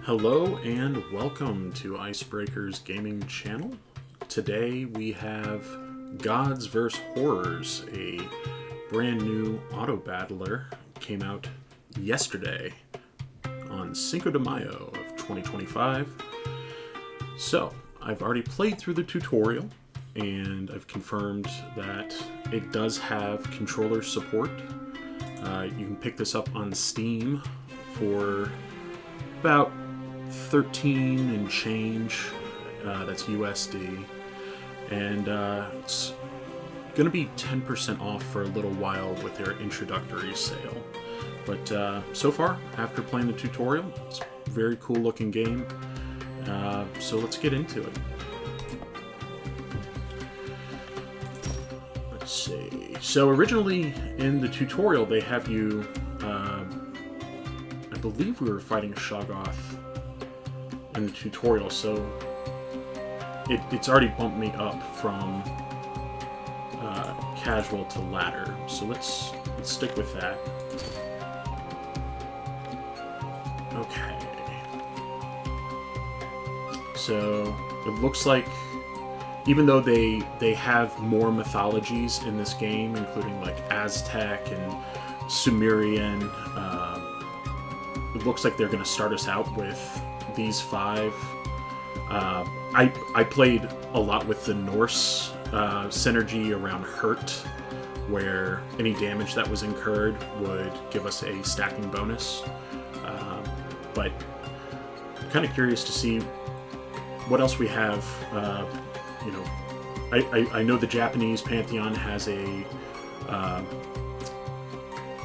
Hello and welcome to Icebreaker's gaming channel. Today we have Gods vs. Horrors, a brand new auto battler. Came out yesterday on Cinco de Mayo of 2025. So, I've already played through the tutorial and I've confirmed that it does have controller support. You can pick this up on Steam for about 13 and change, that's USD, and it's going to be 10% off for a little while with their introductory sale. But so far, after playing the tutorial, it's a very cool looking game, so let's get into it. Let's see. So originally in the tutorial they have you, I believe we were fighting a Shoggoth in the tutorial, so it's already bumped me up from casual to ladder. So let's stick with that. Okay. So it looks like even though they have more mythologies in this game, including like Aztec and Sumerian, it looks like they're going to start us out with these five. I played a lot with the Norse synergy around hurt, where any damage that was incurred would give us a stacking bonus. But I'm kind of curious to see what else we have. I know the Japanese Pantheon has a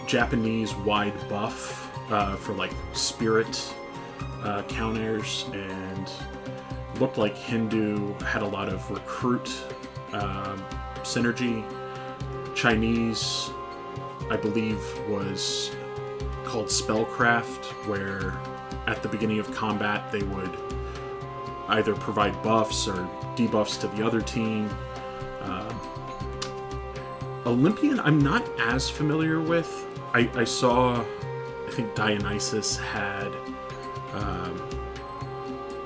Japanese-wide buff for like spirit counters, and looked like Hindu had a lot of recruit synergy. Chinese, I believe, was called spellcraft, where at the beginning of combat they would either provide buffs or debuffs to the other team. Olympian, I'm not as familiar with. I saw, I think Dionysus had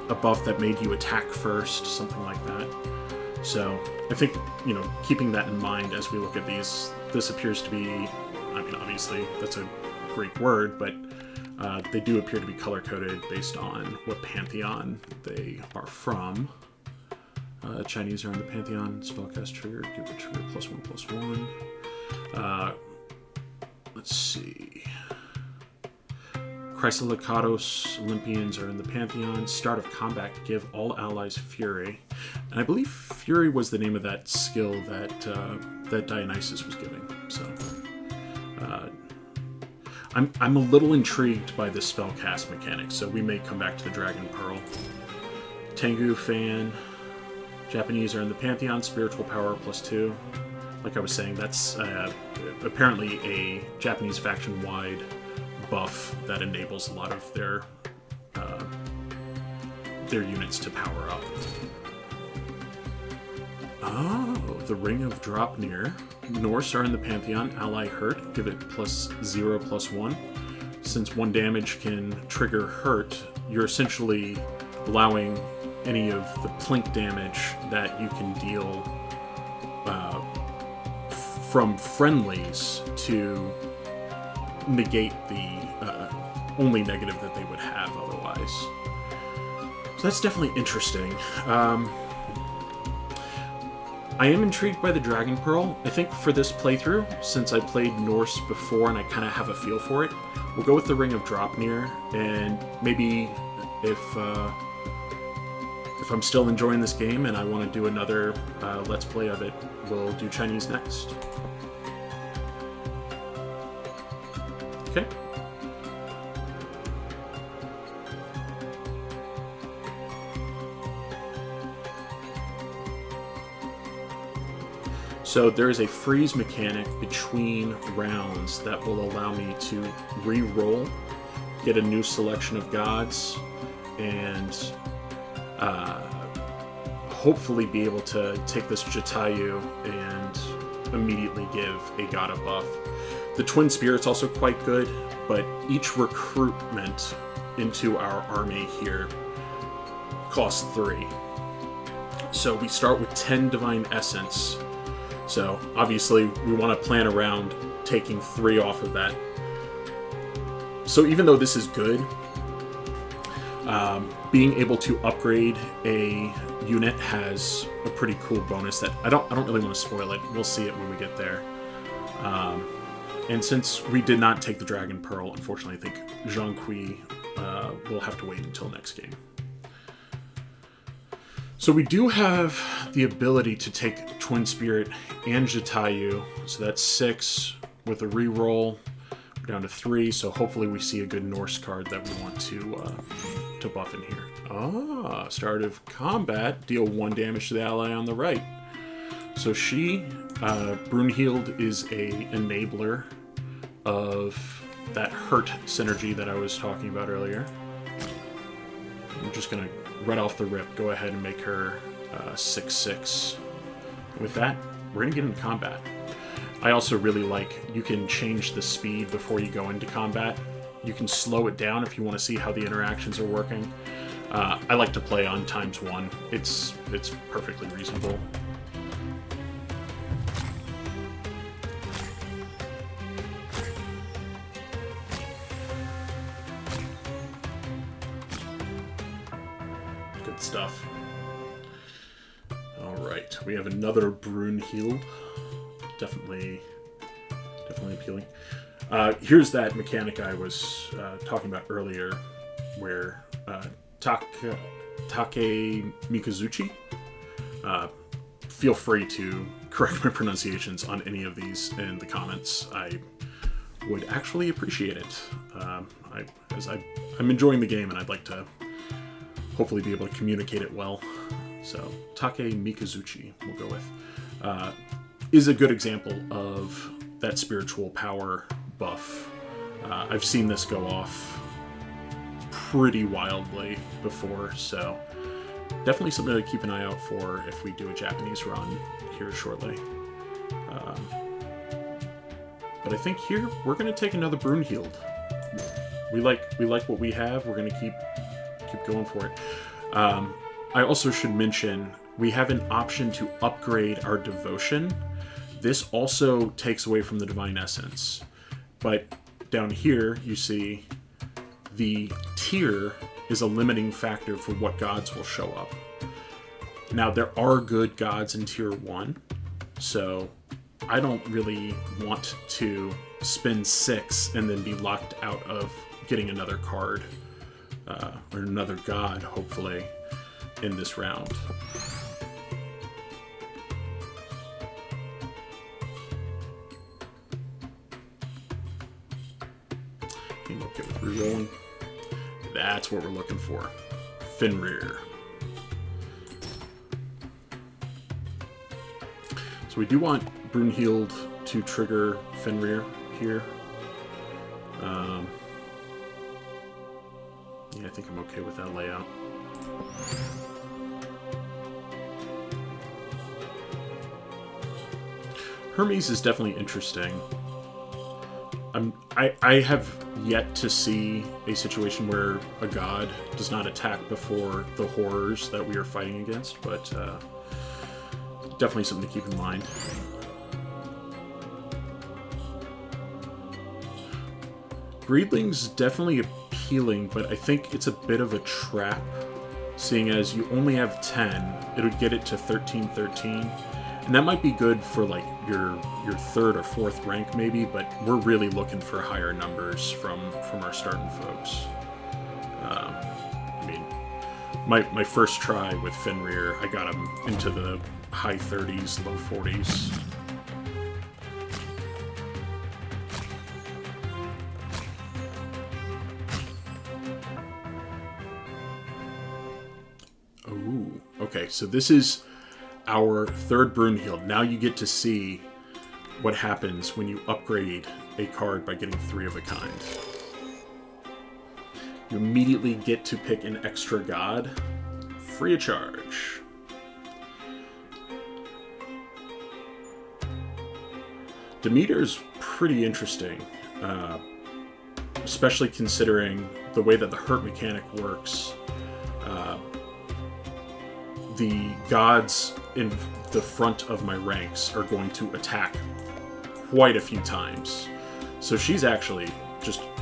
a buff that made you attack first, something like that. So I think, keeping that in mind as we look at these, this appears to be, I mean, obviously that's a Greek word, but they do appear to be color-coded based on what pantheon they are from. Chinese are in the Pantheon. Spellcast trigger, give the trigger +1/+1. Let's see. Chrysolicados Olympians are in the Pantheon. Start of combat, give all allies Fury. And I believe Fury was the name of that skill that Dionysus was giving. So I'm a little intrigued by this spellcast mechanic, so we may come back to the Dragon Pearl. Tengu fan. Japanese are in the Pantheon. Spiritual power +2. Like I was saying, that's apparently a Japanese faction-wide buff that enables a lot of their units to power up. Oh, the Ring of Dropnir. Norse are in the Pantheon. Ally hurt, give it +0/+1. Since 1 damage can trigger hurt, you're essentially allowing any of the plink damage that you can deal from friendlies to negate the only negative that they would have otherwise. So that's definitely interesting. I am intrigued by the Dragon Pearl. I think for this playthrough, since I played Norse before and I kind of have a feel for it, we'll go with the Ring of Dropnir, and maybe if I'm still enjoying this game and I want to do another Let's Play of it, we'll do Chinese next. Okay. So there is a freeze mechanic between rounds that will allow me to re-roll, get a new selection of gods, and hopefully be able to take this Jatayu and immediately give a god a buff. The Twin Spirit's also quite good, but each recruitment into our army here costs 3. So we start with 10 Divine Essence. So obviously we want to plan around taking 3 off of that. So even though this is good, being able to upgrade a unit has a pretty cool bonus that I don't really want to spoil it. We'll see it when we get there. And since we did not take the Dragon Pearl, unfortunately, I think Jean-Qui will have to wait until next game. So we do have the ability to take Twin Spirit and Jatayu. So that's 6 with a reroll. We're down to 3, so hopefully we see a good Norse card that we want to buff in here. Ah, start of combat. Deal 1 damage to the ally on the right. So she, Brunhild, is a enabler of that hurt synergy that I was talking about earlier. I'm just going to, right off the rip, go ahead and make her 6/6. With that, we're going to get into combat. I also really like, you can change the speed before you go into combat. You can slow it down if you want to see how the interactions are working. I like to play on ×1. It's perfectly reasonable. Good stuff. All right, we have another Brunhild. Definitely appealing. Here's that mechanic I was talking about earlier, where Take Mikazuchi. Feel free to correct my pronunciations on any of these in the comments. I would actually appreciate it. I'm enjoying the game, and I'd like to hopefully be able to communicate it well. So Take Mikazuchi, we'll go with. Is a good example of that spiritual power buff. I've seen this go off pretty wildly before, so definitely something to keep an eye out for if we do a Japanese run here shortly. But I think here we're going to take another Brunhild. We like what we have. We're going to keep going for it. I also should mention we have an option to upgrade our devotion. This also takes away from the Divine Essence. But down here, you see the tier is a limiting factor for what gods will show up. Now, there are good gods in tier 1, so I don't really want to spend 6 and then be locked out of getting another card, or another god, hopefully, in this round. Okay, with rerolling. That's what we're looking for. Fenrir. So we do want Brunhild to trigger Fenrir here. Yeah, I think I'm okay with that layout. Hermes is definitely interesting. I have yet to see a situation where a god does not attack before the horrors that we are fighting against, but definitely something to keep in mind. Breedling's definitely appealing, but I think it's a bit of a trap, seeing as you only have 10. It would get it to 13-13. And that might be good for like your 3rd or 4th rank maybe, but we're really looking for higher numbers from our starting folks. I mean, my first try with Fenrir, I got him into the high 30s, low 40s. Ooh, okay, so this is our 3rd Brunhild. Now you get to see what happens when you upgrade a card by getting 3 of a kind. You immediately get to pick an extra god, free of charge. Demeter's pretty interesting. especially considering the way that the hurt mechanic works. The gods in the front of my ranks are going to attack quite a few times. So she's actually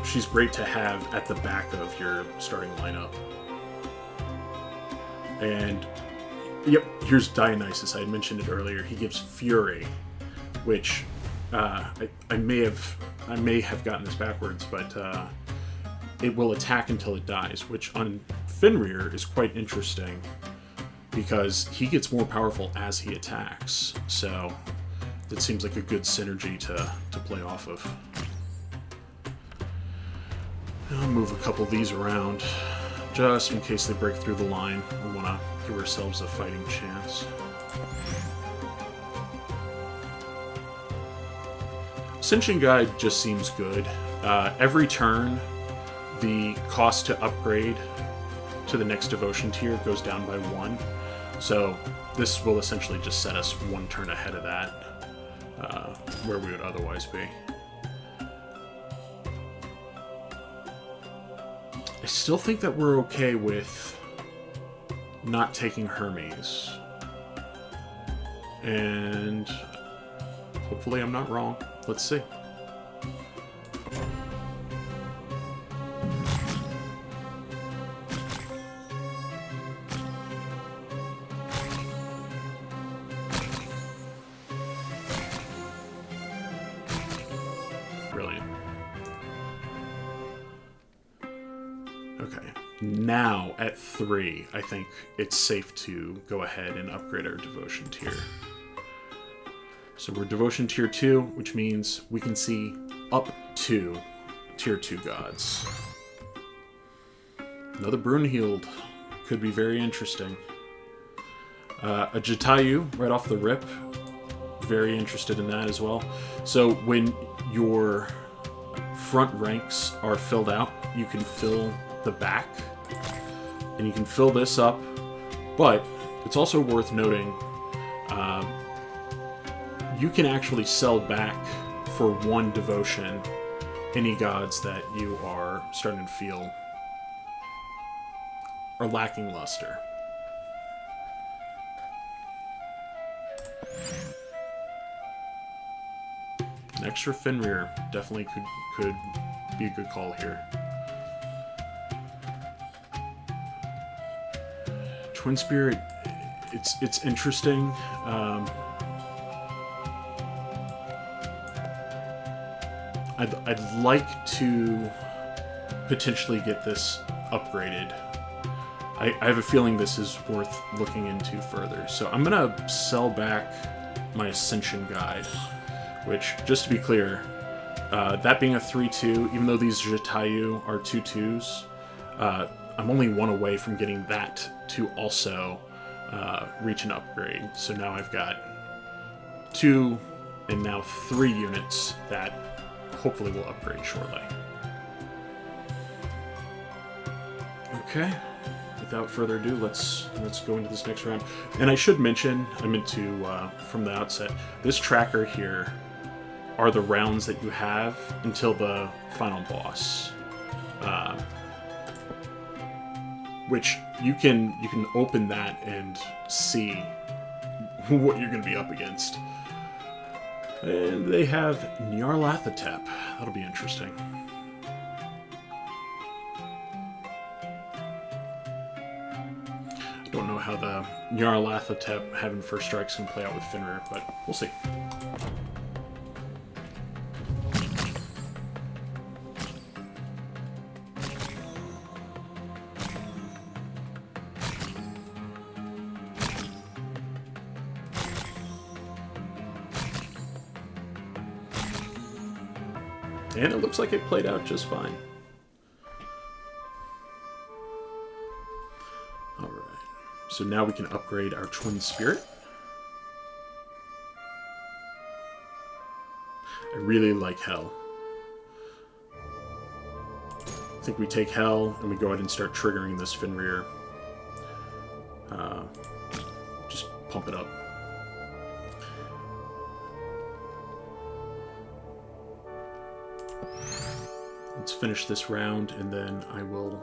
she's great to have at the back of your starting lineup. And yep, here's Dionysus. I had mentioned it earlier. He gives Fury, which I may have gotten this backwards, but it will attack until it dies, which on Fenrir is quite interesting because he gets more powerful as he attacks. So it seems like a good synergy to play off of. I'll move a couple of these around just in case they break through the line. We want to give ourselves a fighting chance. Ascension Guide just seems good. Every turn, the cost to upgrade to the next devotion tier goes down by 1. So this will essentially just set us 1 turn ahead of that, where we would otherwise be. I still think that we're okay with not taking Hermes. And hopefully I'm not wrong. Let's see. Brilliant. Okay. Now, at 3, I think it's safe to go ahead and upgrade our devotion tier. So we're devotion tier 2, which means we can see up to tier 2 gods. Another Brunhild could be very interesting. A Jatayu right off the rip. Very interested in that as well. So when your front ranks are filled out, you can fill the back. And you can fill this up. But it's also worth noting, you can actually sell back for 1 devotion any gods that you are starting to feel are lacking luster. An extra Fenrir definitely could be a good call here. Twin Spirit, it's interesting. I'd like to potentially get this upgraded. I have a feeling this is worth looking into further. So I'm going to sell back my Ascension Guide, which, just to be clear, that being a 3-2, even though these Jatayu are 2-2s, I'm only 1 away from getting that to also reach an upgrade. So now I've got 2 and now 3 units that hopefully will upgrade shortly. Okay, without further ado, let's go into this next round. And I should mention, I meant to from the outset, this tracker here are the rounds that you have until the final boss, which you can open that and see what you're going to be up against. And they have Nyarlathotep. That'll be interesting. I don't know how the Nyarlathotep having first strikes can play out with Fenrir, but we'll see. And it looks like it played out just fine. Alright. So now we can upgrade our Twin Spirit. I really like Hell. I think we take Hell and we go ahead and start triggering this Fenrir. Just pump it up. let's finish this round, and then I will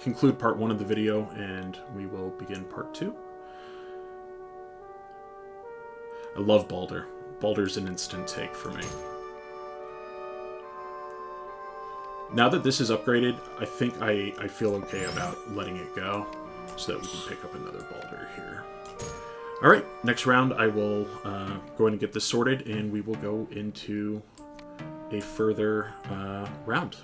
conclude part 1 of the video, and we will begin part 2. I love Balder. Balder's an instant take for me. Now that this is upgraded, I think I feel okay about letting it go, so that we can pick up another Balder here. Alright, next round I will go ahead and get this sorted, and we will go into a further round.